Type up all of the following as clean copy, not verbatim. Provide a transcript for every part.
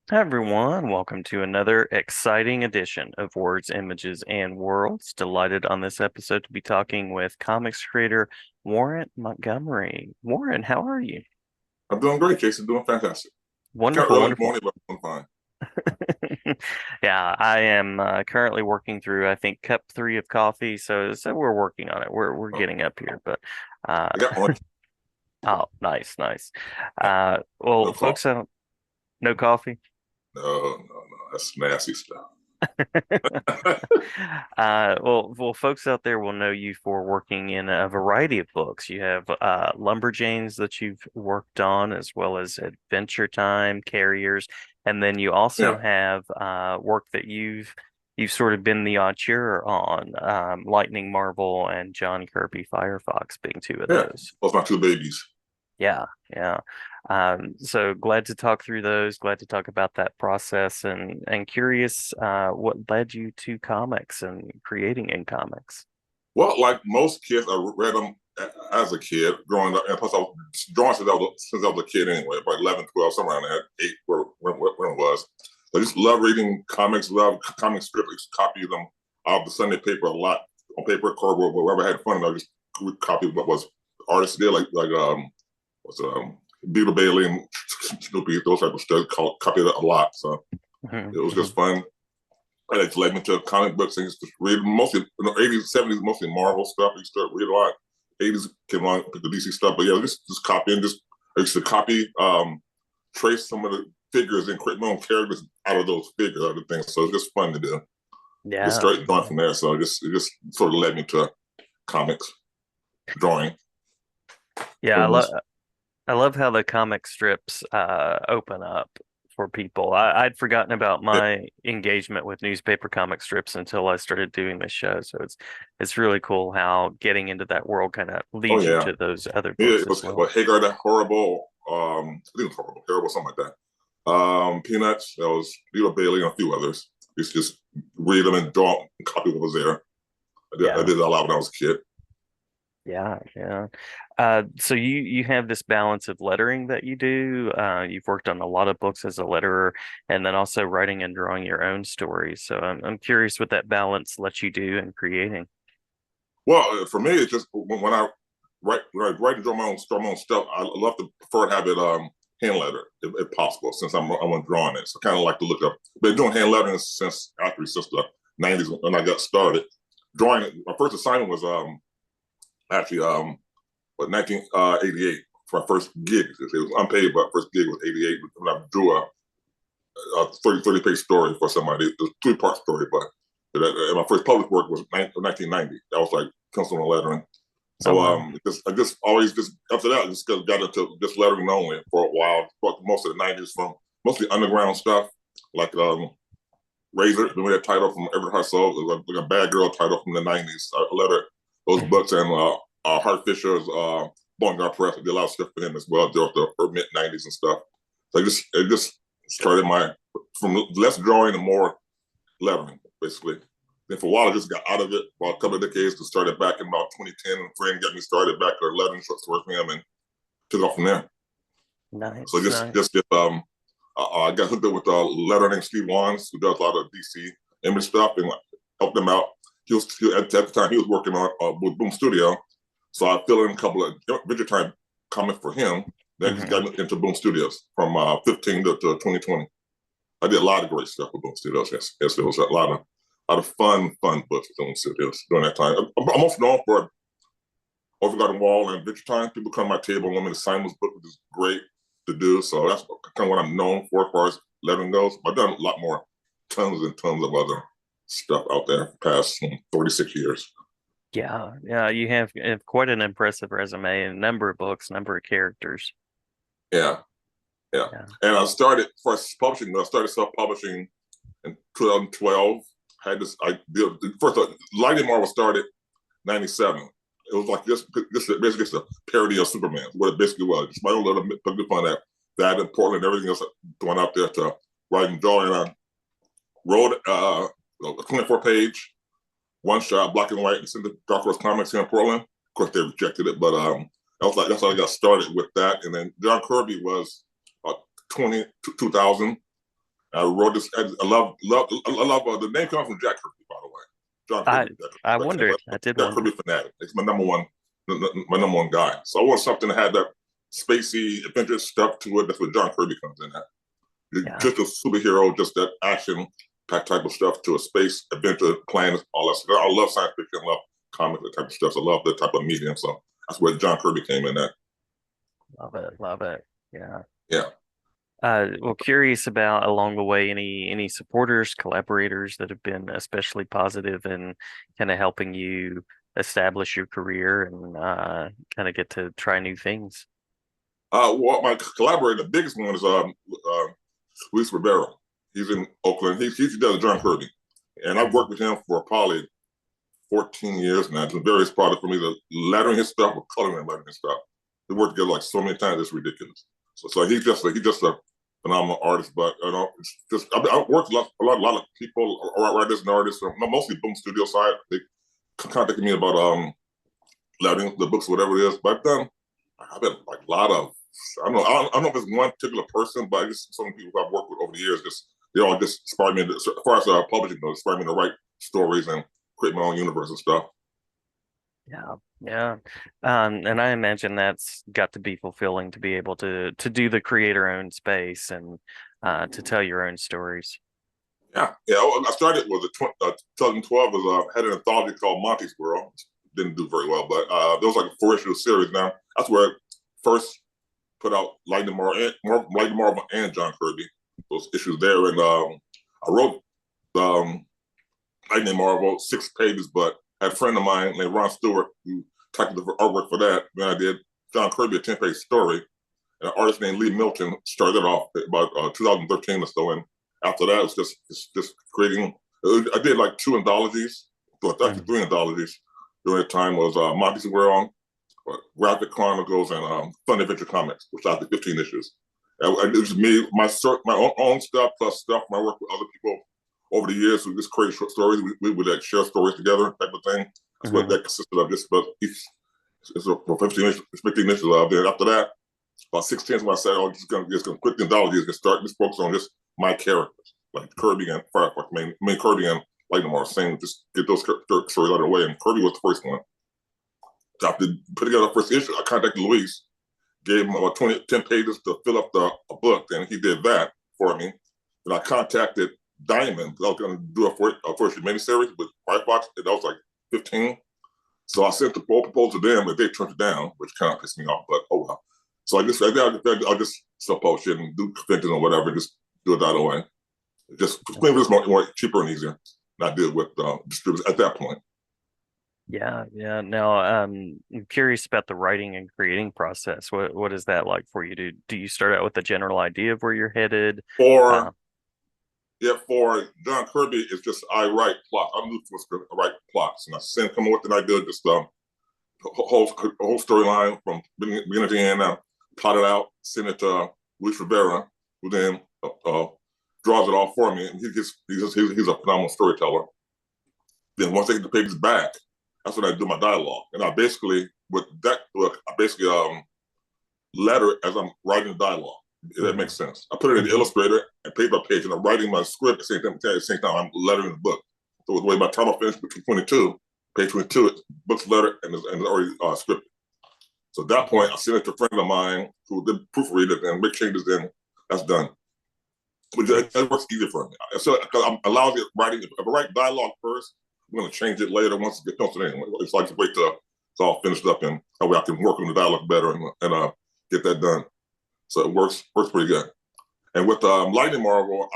Hi everyone, welcome to another exciting edition of Words, Images, and Worlds. Delighted on this episode to be talking with comics creator Warren Montgomery. Warren, how are you? I'm doing great, Jason. Doing fantastic. Kind of Wonderful, early in the wonderful. morning, but I'm fine. Yeah, I am currently working through, I think, cup three of coffee, so we're working on it. We're Oh, getting up here, but uh, I got orange. oh, nice, nice. Yeah, Well, no coffee. folks, no coffee. No. That's nasty stuff. Well, folks out there will know you for working in a variety of books. You have Lumberjanes that you've worked on, as well as Adventure Time, Carriers, and then you also Yeah, have work that you've sort of been the auteur on, Lightning Marvel and John Kirby Firefox being two of yeah. those. Those my two babies. Yeah, yeah. So glad to talk through those, glad to talk about that process and curious what led you to comics and creating in comics. Well, like most kids, I read them as a kid growing up, and plus I was drawing since I was a kid anyway, about 11, 12, somewhere around that, 8, when it was. I just love reading comics, love comic strips, I used to copy them out of the Sunday paper a lot, on paper, cardboard, wherever I had fun, I just would copy what was artists did, like was Beetle Bailey and Snoopy, those type of stuff, copied it a lot. So Mhm, it was just mhm. fun. And it led me to comic books and used to read mostly in the 80s, 70s, mostly Marvel stuff. I used to read a lot. 80s came on with the DC stuff, but yeah, just copying. Just I used to copy, trace some of the figures and create my own characters out of those figures, other things. So it's just fun to do. Just Yeah, started drawing yeah. from there. So it just sort of led me to comics, drawing Yeah, for the most. I love how the comic strips open up for people. I'd forgotten about Yeah. my engagement with newspaper comic strips until I started doing this show. So it's really cool how getting into that world kind of Oh leads you yeah, to those other yeah. books It as was well. well, Hagar the Horrible. I think it was horrible, something like that. Peanuts. That was Leo Bailey and a few others. Used to just read them and draw and copy what was there. I Yeah. did a lot when I was a kid. Yeah, yeah. So you have this balance of lettering that you do. You've worked on a lot of books as a letterer, and then also writing and drawing your own stories. So I'm curious what that balance lets you do in creating. Well, for me, it's just when I write and draw my own stuff. I love to prefer to have it hand letter if possible, since I'm drawing it. So kind of like to look up. Been doing hand lettering since the '90s when I got started. Drawing, my first assignment was actually but 1988 for my first gig. It was unpaid, but first gig was 88 when I drew a 30 page story for somebody. It was a 3-part story, but my first published work was 1990. That was like pencil and lettering. Oh So wow. I just always just after that I just got into just lettering only for a while. For most of the '90s from mostly underground stuff like Razor, the that title from Everett Hustle, like a bad girl title from the '90s. I lettered those books and Hart Fisher's Boneyard Press. I did a lot of stuff for him as well throughout the mid '90s and stuff. So I just started my from less drawing and more lettering basically. Then for a while I just got out of it for a couple of decades to start it back in about 2010. And a friend got me started back to lettering short stories for him and took off from there. So Nice, just nice. I got hooked up with letter named Steve Wands, who does a lot of DC image stuff, and helped him out. At the time he was working on with Boom Studio, so I filled in a couple of Adventure Time comics for him. Then just Hmm. got into Boom Studios from 15 to 2020. I did a lot of great stuff with Boom Studios. Yes, it was a lot of fun books with Boom Studios during that time. I'm also known for Overgarden Wall and Adventure Time. People come to my table and want me to sign this book, which is great to do. So that's kind of what I'm known for as far as lettering goes. I've done a lot more, tons and tons of other stuff out there past 36 years. Yeah, yeah. You have quite an impressive resume, a number of books, number of characters. Yeah, yeah. Yeah. And I started first publishing. I started self-publishing in 2012. I had this. I did first. Lightning Marvel started '97. It was like this basically just a parody of Superman. What it basically was. Just my own little bit of fun at that in Portland, everything else going out there to write and draw. And I wrote a 24 page one shot, black and white, and sent it to Dark Horse Comics here in Portland. Of course, they rejected it, but that's how I got started with that. And then John Kirby was uh, 2000. I wrote this. I love the name comes from Jack Kirby, by the way. John I Kirby. I wondered. I did Jack Kirby wonder. fanatic. It's my number one guy. So I want something that had that spacey adventure stuff to it. That's what John Kirby comes in at. Yeah. Just a superhero, just that action packed type of stuff to a space adventure, planets, all that stuff. I love science fiction, I love comics, that type of stuff. So I love that type of medium. So that's where John Kirby came in at. Love it. Love it. Yeah. Yeah. Well, curious about along the way any supporters, collaborators that have been especially positive in kind of helping you establish your career and kind of get to try new things. Well, my collaborator, the biggest one is Luis Rivera. He's in Oakland. He does John Kirby, and I've worked with him for probably 14 years now. It's been various projects for me, the lettering his stuff or coloring and lettering his stuff. We worked together like so many times, it's ridiculous. So he's just a phenomenal artist. But it's just I've worked with a lot of people, writers and artists, mostly Boom Studio side. They contacted me about lettering the books, whatever it is. But I've had like a lot of I don't know if it's one particular person, but just some people I've worked with over the years. Just they all just inspired me. As far as publishing goes, inspired me to write stories and create my own universe and stuff. Yeah, yeah. And I imagine that's got to be fulfilling to be able to do the creator-owned space and to tell your own stories. Yeah, yeah. I started was 2012 was had an anthology called Monty's World. Didn't do very well, but there was like a 4 issue series. Now that's where I first put out Lightning Marvel and John Kirby. Those issues there, and I wrote um, Lightning Marvel 6 pages, but I had a friend of mine named Ron Stewart who typed the artwork for that. Then I did John Kirby a 10 page story, and an artist named Lee Milton started off about 2013 or so, and after that, it's just creating. I did like 2 anthologies, but actually Mhm. 3 anthologies during that time was Monty's World, Graphic Chronicles, and Fun Adventure Comics, which I did 15 issues. And it was me, my own stuff plus stuff. My work with other people over the years. We just create short stories. We would like share stories together, type of thing. That's what Mhm. that consisted of. Just but each it's for 15 issues of. Then after that, about 16 when I said, "Oh, just gonna quit the anthology. Just start just focus on just my characters, like Kirby and Firefox. Main Kirby and Lightning are saying just get those stories out of the way." And Kirby was the first one. So after putting together the first issue, I contacted Luis, gave him about 10 pages to fill up a book, and he did that for me. And I contacted Diamond. I was going to do a first miniseries with Firefox, and that was like 15. So I sent the proposal to them, and they turned it down, which kind of pissed me off. But oh well. So I just self-publish it and do convention or whatever, just do it that way. Just claim it was more cheaper and easier. And I did with distributors at that point. Yeah, yeah. Now, I'm curious about the writing and creating process. What is that like for you? Do you start out with a general idea of where you're headed? Uh, For for John Kirby, it's just I write plots. I'm new for script. I write plots, and come up with an idea, just whole storyline from beginning to end. Plot it out, send it to Luis Rivera, who then draws it all for me. And he's a phenomenal storyteller. Then once I get the pages back, that's when I do my dialogue, and I basically with that book, I basically letter as I'm writing the dialogue. If that mhm, makes sense. I put it in the mhm. Illustrator and page by page, and I'm writing my script at the same time I'm lettering the book. So the way by the time I finish between 22, page 22, it's book's letter and it's already scripted. So at that point, I send it to a friend of mine who did proofread it and make changes. Then that's done. But Nice. it works easier for me. So I'm allowing it writing. If I write dialogue first, I'm going to change it later once it gets penciled in. It's like to wait till it's all finished up, and that way I can work on the dialogue better and get that done. So it works pretty good. And with Lightning Marvel,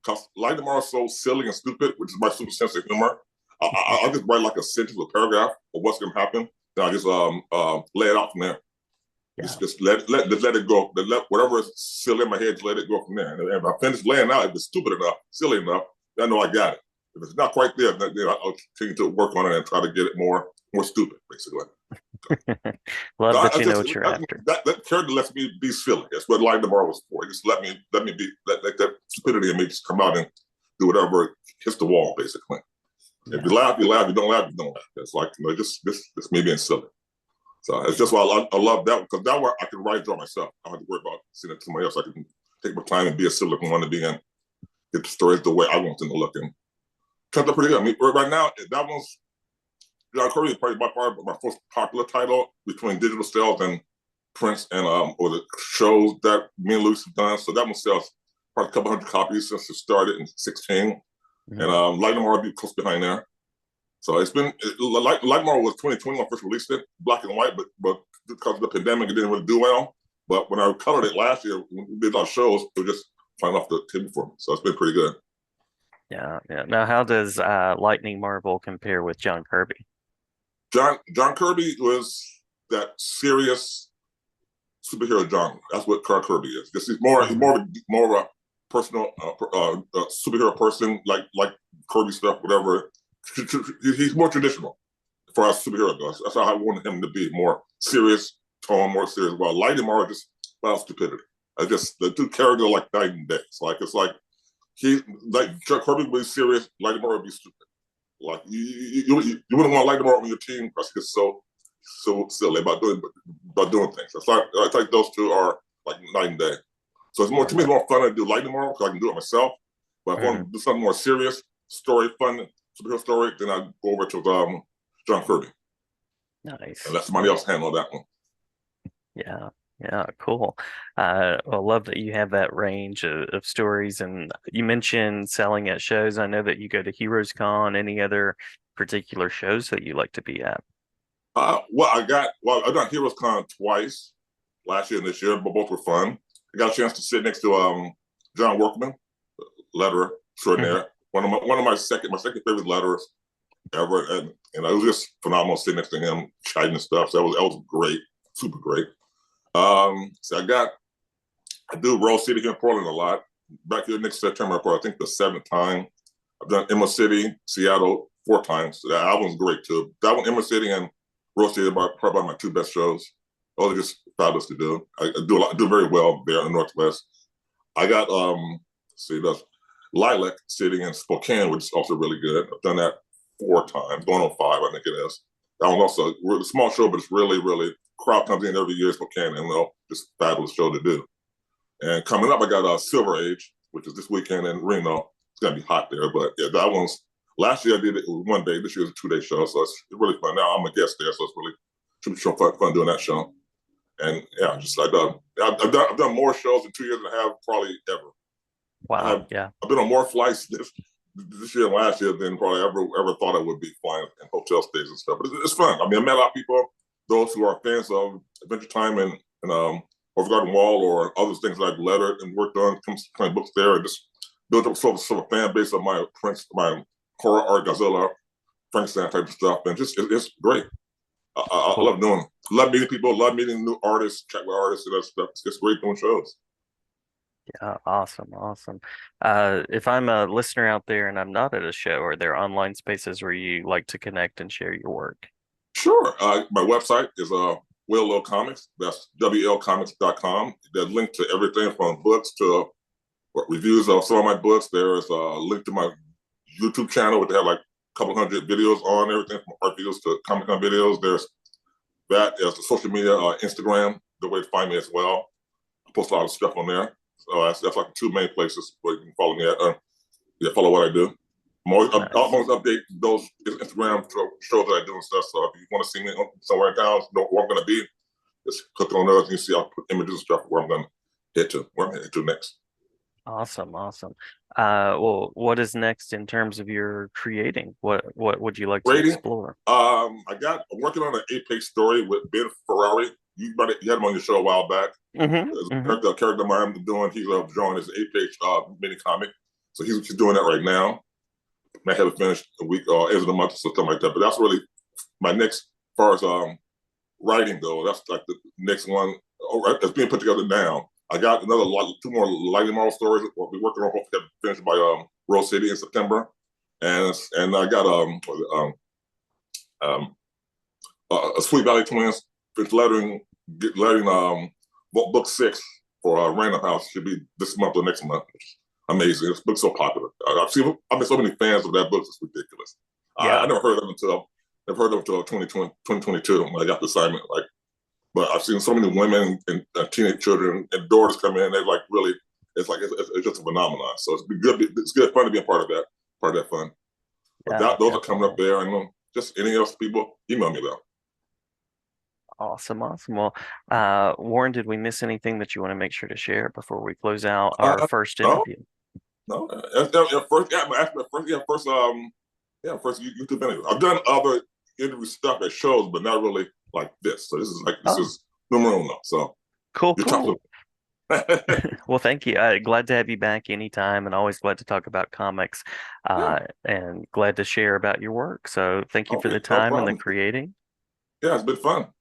cause Lightning Marvel is so silly and stupid, which is my super sense of humor. I just write like a sentence or paragraph of what's gonna happen. Then I just lay it out from there. Yeah. Just let it go. Let whatever is silly in my head, just let it go from there. And if I finish laying out, if it's stupid enough, silly enough, then I know I got it. If it's not quite there, then I'll continue to work on it and try to get it more stupid, basically. Love that I you know just what you're after. that character lets me be silly. That's what Light Tomorrow was for. Just let me be let that stupidity in me just come out and do whatever hits the wall, basically. If you Yeah. laugh, you laugh. If you don't laugh, you don't laugh. It's like just me being silly. So it's just why I love that because that way I can write draw myself. I don't have to worry about seeing it to somebody else. I can take my time and be as silly as I want to be in. get the stories the way I want them to look. And turned out pretty good. I mean, right now, that one's John Kirby is probably by far my first popular title between digital sales and prints and or the shows that me and Luis have done. So that one sells probably a couple hundred copies since it started in 16. And Mhm. Lightning Marval be close behind there. So it's been Lightning Marval was 2020 when I first released it, black and white, but because of the pandemic, it didn't really do well. But when I colored it last year, when we did our shows, it was just flying off the table for me. So it's been pretty good. Yeah, yeah. Now, how does Lightning Marvel compare with John Kirby? John Kirby was that serious superhero genre. That's what John Kirby is. Just Hmm. more of a personal superhero person, like Kirby stuff, whatever. He's more traditional for our superhero goes. That's how I wanted him to be, more serious tone, more serious. While Lightning Marvel just about stupidity. I just the two characters like night and day. It's like he like Chuck Kirby would be serious, Lightning Marvel would be stupid. Like you wouldn't want Lightning Marvel on your team because he's so silly about doing things. I think those two are like night and day. So it's more to me, it's more fun to do Lightning Marvel because I can do it myself. But if I want Hmm. to do something more serious, story, fun superhero story, then I go over to John Kirby and Nice, let somebody else nice. handle that one. Yeah, yeah, cool. I love that you have that range of stories. And you mentioned selling at shows. I know that you go to Heroes Con. Any other particular shows that you like to be at? I've done Heroes Con twice, last year and this year, but both were fun. I got a chance to sit next to John Workman, letterer Hmm. extraordinaire. My second favorite letterers ever, and it was just phenomenal sitting next to him, chatting and stuff. So that was great, super great. So I do Rose City here in Portland a lot. Back here next September, I think the seventh time. I've done Emma City, Seattle 4 times. So that one's great too. That one, Emma City and Rose City, are probably my two best shows. Those are just fabulous to do. I do very well there in the Northwest. I got see that's Lilac City in Spokane, which is also really good. I've done that 4 times, going on 5, I think it is. That one's also a really small show, but it's really crowd comes in every year in Spokane, and just a fabulous show to do. And coming up, I got Silver Age, which is this weekend in Reno. It's gonna be hot there, but yeah, that one's last year I did it one day. This year's a 2-day show, so it's really fun. Now I'm a guest there, so it's really should be so fun doing that show. And yeah, just I've done more shows in 2 years than I have probably ever. I Wow, have yeah. I've been on more flights this year and last year than probably ever thought I would be flying in hotel stays and stuff. But it's fun. I mean, I met a lot of people, those who are fans of Adventure Time and or Forgotten Wall or other things that I've lettered and worked on, kind books there, and just built up sort of fan base of my Prince, my horror art, Godzilla, Frankenstein type of stuff, and it's great. I Cool. love doing it. Love meeting people, love meeting new artists, chat with artists and that stuff. It's just great doing shows. Awesome, awesome. If I'm a listener out there and I'm not at a show, are there online spaces where you like to connect and share your work? Sure. My website is Will Comics. That's WLcomics.com. There's a link to everything from books to reviews of some of my books. There is a link to my YouTube channel, which they have like a couple hundred videos on, everything from art videos to Comic Con videos. There's the social media, Instagram, the way to find me as well. I post a lot of stuff on there. So that's like the two main places where you can follow me at. Yeah, follow what I do. I'm Nice. always update those Instagram shows that I do and stuff. So if you want to see me somewhere in town, know where I'm going to be, just click on those and you see I'll put images and stuff where I'm going to head to, where I'm headed to next. Awesome, awesome. Well, what is next in terms of your creating? What would you like to Rating, explore? I'm working on an 8-page story with Ben Ferrari. You had him on your show a while back. Hmm. There's Hmm. a character of mine I'm doing. He's drawing his 8-page mini comic. So he's doing that right now. May have it finished a week or end of the month or something like that. But that's really my next, as far as writing though. That's like the next one that's being put together now. I got two more Lightning Marvel stories. We'll be working on hopefully finished by Rose City in September, and I got um Sweet Valley Twins lettering book 6 for Random House should be this month or next month. Amazing. This book's so popular. I've been so many fans of that book. It's ridiculous. I Yeah. never heard of it until 2022 when I got the assignment. But I've seen so many women and teenage children and daughters come in. They're like really it's like it's just a phenomenon. So it's good. It's good fun to be a part of that fun. But Yeah, those are coming up definitely. there, and just anything else, people email me though. Awesome, awesome. Well, Warren, did we miss anything that you want to make sure to share before we close out our first No, interview? no. First, yeah, actually, first, yeah, first, first YouTube interview. I've done other interview stuff at shows, but not really like this. So this Oh, is numero uno. So cool, you're top of cool. Well, thank you. Glad to have you back anytime, and always glad to talk about comics, yeah. and glad to share about your work. So thank you for Okay, the no time and the problem. creating. Yeah, it's been fun.